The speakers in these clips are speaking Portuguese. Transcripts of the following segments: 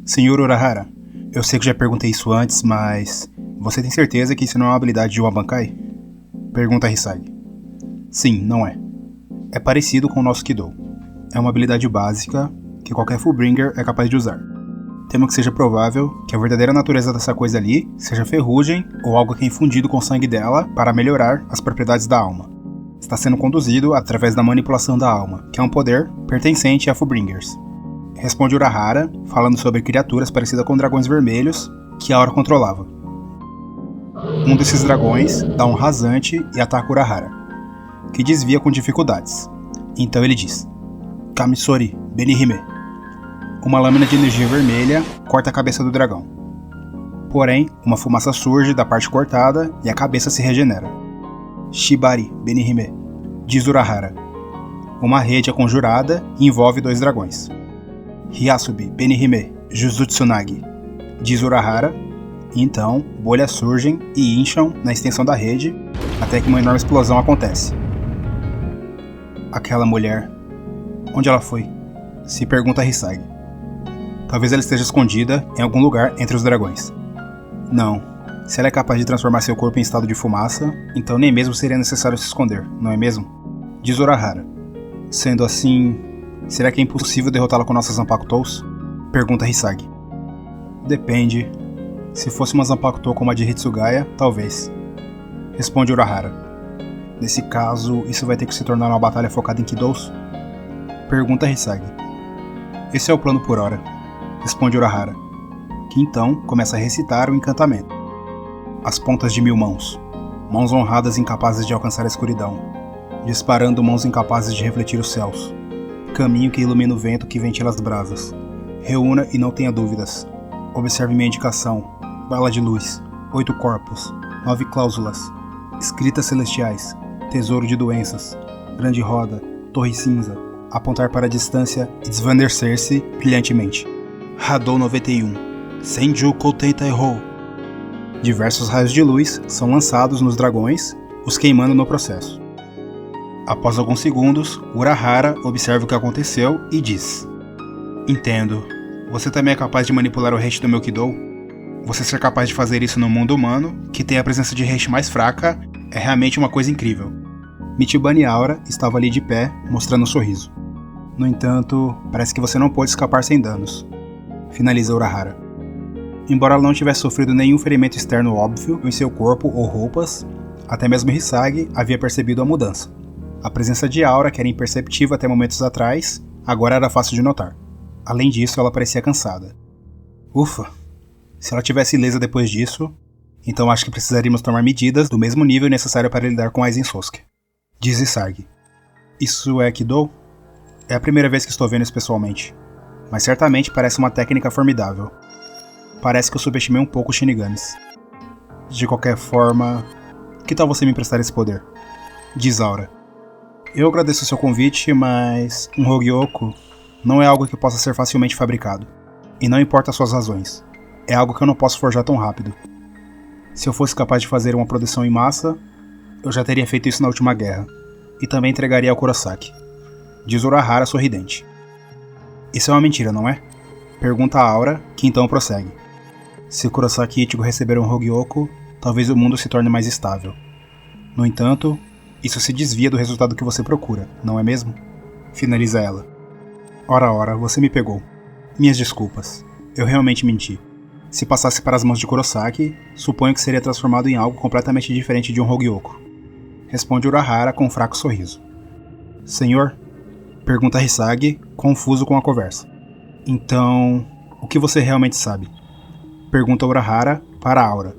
Senhor Urahara, eu sei que já perguntei isso antes, mas você tem certeza que isso não é uma habilidade de Wabankai? Pergunta Hisagi. Sim, não é. É parecido com o nosso Kido. É uma habilidade básica que qualquer Fullbringer é capaz de usar. Temo que seja provável que a verdadeira natureza dessa coisa ali seja ferrugem ou algo que é infundido com o sangue dela para melhorar as propriedades da alma. Está sendo conduzido através da manipulação da alma, que é um poder pertencente a Fullbringers. Responde Urahara, falando sobre criaturas parecidas com dragões vermelhos que Aura controlava. Um desses dragões dá um rasante e ataca Urahara, que desvia com dificuldades. Então ele diz: Kamisori, Benihime. Uma lâmina de energia vermelha corta a cabeça do dragão. Porém, uma fumaça surge da parte cortada e a cabeça se regenera. Shibari, Benihime, diz Urahara. Uma rede é conjurada e envolve 2 dragões. Hyasubi, Benihime, Jujutsunagi, diz Urahara. E então, bolhas surgem e incham na extensão da rede até que uma enorme explosão acontece. Aquela mulher, onde ela foi? Se pergunta Hisagi. Talvez ela esteja escondida em algum lugar entre os dragões. Não, se ela é capaz de transformar seu corpo em estado de fumaça, então nem mesmo seria necessário se esconder, não é mesmo? Diz Urahara. Sendo assim, será que é impossível derrotá-la com nossas Zanpakutos? Pergunta Hisagi. Depende. Se fosse uma Zanpakuto como a de Hitsugaya, talvez. Responde Urahara. Nesse caso, isso vai ter que se tornar uma batalha focada em Kidous? Pergunta Hisagi. Esse é o plano por hora. Responde Urahara, que então começa a recitar o encantamento. As pontas de 1000 mãos. Mãos honradas incapazes de alcançar a escuridão. Disparando mãos incapazes de refletir os céus. Caminho que ilumina o vento que ventila as brasas. Reúna e não tenha dúvidas. Observe minha indicação. Bala de luz. 8 corpos. 9 cláusulas. Escritas celestiais. Tesouro de doenças. Grande roda. Torre cinza. Apontar para a distância e desvanecer-se brilhantemente. Hadou 91. Senju Koutei Taihou. Diversos raios de luz são lançados nos dragões, os queimando no processo. Após alguns segundos, Urahara observa o que aconteceu e diz: Entendo. Você também é capaz de manipular o haste do meu Kidou? Você ser capaz de fazer isso no mundo humano, que tem a presença de haste mais fraca, é realmente uma coisa incrível. Michibane Aura estava ali de pé, mostrando um sorriso. No entanto, parece que você não pôde escapar sem danos. Finaliza Urahara. Embora ela não tivesse sofrido nenhum ferimento externo óbvio em seu corpo ou roupas, até mesmo Hisagi havia percebido a mudança. A presença de aura, que era imperceptível até momentos atrás, agora era fácil de notar. Além disso, ela parecia cansada. Ufa! Se ela tivesse ilesa depois disso, então acho que precisaríamos tomar medidas do mesmo nível necessário para lidar com Aizen Sosuke. Diz Hisagi. Isso é Kido? É a primeira vez que estou vendo isso pessoalmente. Mas certamente parece uma técnica formidável. Parece que eu subestimei um pouco os Shinigamis. De qualquer forma, que tal você me emprestar esse poder? Diz Aura. Eu agradeço o seu convite, mas um Hogyoku não é algo que possa ser facilmente fabricado. E não importa as suas razões. É algo que eu não posso forjar tão rápido. Se eu fosse capaz de fazer uma produção em massa, eu já teria feito isso na última guerra. E também entregaria ao Kurosaki. Diz Urahara sorridente. Isso é uma mentira, não é? Pergunta a Aura, que então prossegue. Se Kurosaki e Ichigo receberam um Hogyoku, talvez o mundo se torne mais estável. No entanto, isso se desvia do resultado que você procura, não é mesmo? Finaliza ela. Ora, você me pegou. Minhas desculpas. Eu realmente menti. Se passasse para as mãos de Kurosaki, suponho que seria transformado em algo completamente diferente de um Hogyoku. Responde Urahara com um fraco sorriso. Senhor? Pergunta Hisagi, confuso com a conversa. Então, o que você realmente sabe? Pergunta Urahara para Aura.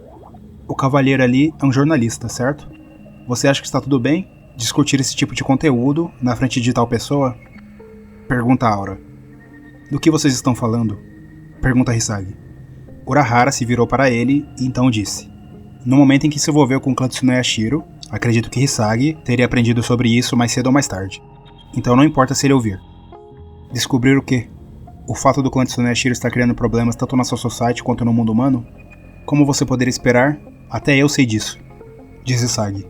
O cavalheiro ali é um jornalista, certo? Você acha que está tudo bem discutir esse tipo de conteúdo na frente de tal pessoa? Pergunta Aura. Do que vocês estão falando? Pergunta Hisagi. Urahara se virou para ele e então disse. No momento em que se envolveu com o clã Tsunoya Shiro, acredito que Hisagi teria aprendido sobre isso mais cedo ou mais tarde. Então não importa se ele ouvir. Descobrir o quê? O fato do clã Tsunoya Shiro estar criando problemas tanto na Soul Society quanto no mundo humano? Como você poderia esperar, até eu sei disso. Diz Hisagi.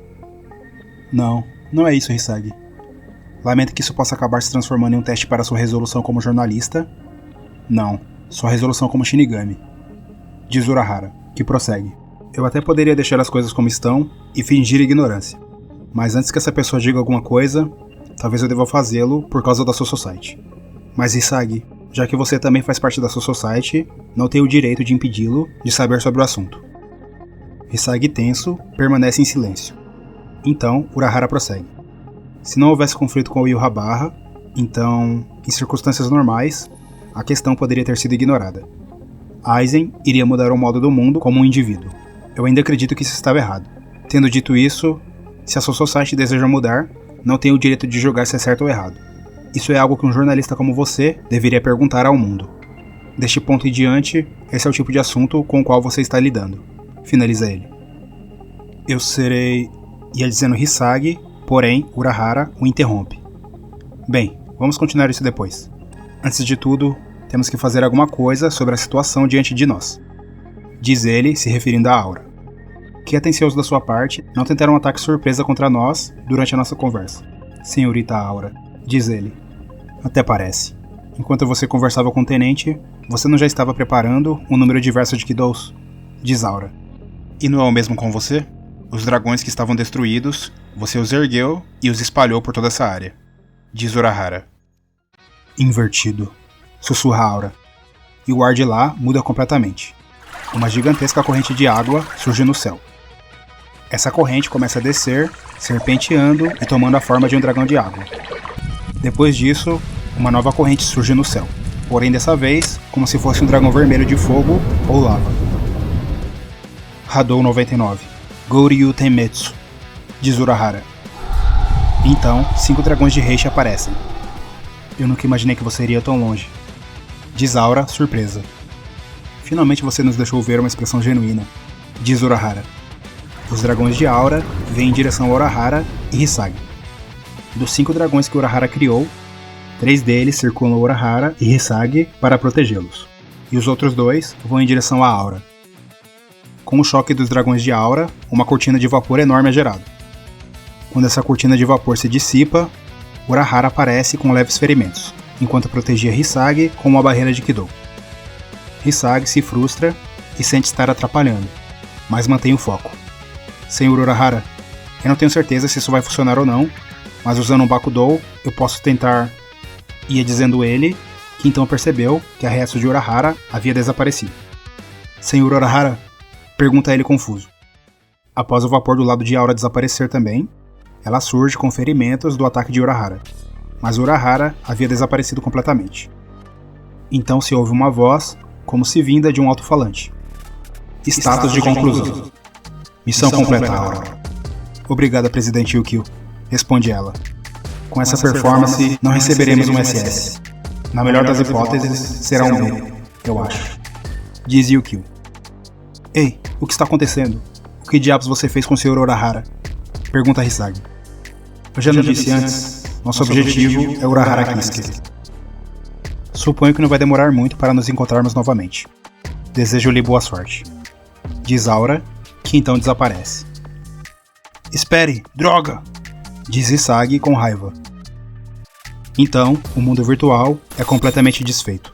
Não é isso, Hisagi. Lamento que isso possa acabar se transformando em um teste para sua resolução como jornalista. Não, sua resolução como Shinigami. Diz Urahara, que prossegue. Eu até poderia deixar as coisas como estão e fingir ignorância. Mas antes que essa pessoa diga alguma coisa, talvez eu deva fazê-lo por causa da Soul Society. Mas Hisagi, já que você também faz parte da Soul Society, não tenho o direito de impedi-lo de saber sobre o assunto. Hisagi tenso, permanece em silêncio. Então, Urahara prossegue. Se não houvesse conflito com o Yūhabarra, então, em circunstâncias normais, a questão poderia ter sido ignorada. Aizen iria mudar o modo do mundo como um indivíduo. Eu ainda acredito que isso estava errado. Tendo dito isso, se a Soul Society deseja mudar, não tem o direito de julgar se é certo ou errado. Isso é algo que um jornalista como você deveria perguntar ao mundo. Deste ponto em diante, esse é o tipo de assunto com o qual você está lidando. Finaliza ele. Eu serei... ia dizendo Hisagi, porém Urahara o interrompe. Bem, vamos continuar isso depois. Antes de tudo, temos que fazer alguma coisa sobre a situação diante de nós. Diz ele, se referindo à Aura. Que atencioso da sua parte não tentar um ataque surpresa contra nós durante a nossa conversa. Senhorita Aura, diz ele. Até parece. Enquanto você conversava com o tenente, você não já estava preparando um número diverso de Kidous? Diz Aura. E não é o mesmo com você? Os dragões que estavam destruídos, você os ergueu e os espalhou por toda essa área. Diz Urahara. Invertido. Sussurra Aura. E o ar de lá muda completamente. Uma gigantesca corrente de água surge no céu. Essa corrente começa a descer, serpenteando e tomando a forma de um dragão de água. Depois disso, uma nova corrente surge no céu, porém dessa vez como se fosse um dragão vermelho de fogo ou lava. Hadou 99. Gouryu Tenmetsu. Diz Urahara. Então, 5 dragões de Heishi aparecem. Eu nunca imaginei que você iria tão longe. Diz Aura, surpresa. Finalmente você nos deixou ver uma expressão genuína. Diz Urahara. Os dragões de Aura vêm em direção a Urahara e Hisagi. Dos 5 dragões que Urahara criou, 3 deles circulam Urahara e Hisagi para protegê-los. E os outros 2 vão em direção a Aura. Com o choque dos dragões de Aura, uma cortina de vapor enorme é gerada. Quando essa cortina de vapor se dissipa, Urahara aparece com leves ferimentos, enquanto protegia Hisagi com uma barreira de Kidou. Hisagi se frustra e sente estar atrapalhando, mas mantém o foco. Senhor Urahara, eu não tenho certeza se isso vai funcionar ou não, mas usando um Bakudou, eu posso tentar... Ia dizendo ele, que então percebeu que a reação de Urahara havia desaparecido. Senhor Urahara? Pergunta ele confuso. Após o vapor do lado de Aura desaparecer também, ela surge com ferimentos do ataque de Urahara, mas Urahara havia desaparecido completamente. Então se ouve uma voz, como se vinda de um alto-falante. Status de conclusão. Missão completa, Aura. Obrigada, Presidente Yukio, responde ela. Com essa performance, não receberemos um SS. Na melhor das hipóteses, será um B, eu acho. Diz Yukio. Ei, o que está acontecendo? O que diabos você fez com o Sr. Urahara? Pergunta Hisagi. Eu já não disse antes, nosso objetivo é Urahara Kisuke. Suponho que não vai demorar muito para nos encontrarmos novamente. Desejo-lhe boa sorte. Diz Aura, que então desaparece. Espere, droga! Diz Hisagi com raiva. Então, o mundo virtual é completamente desfeito.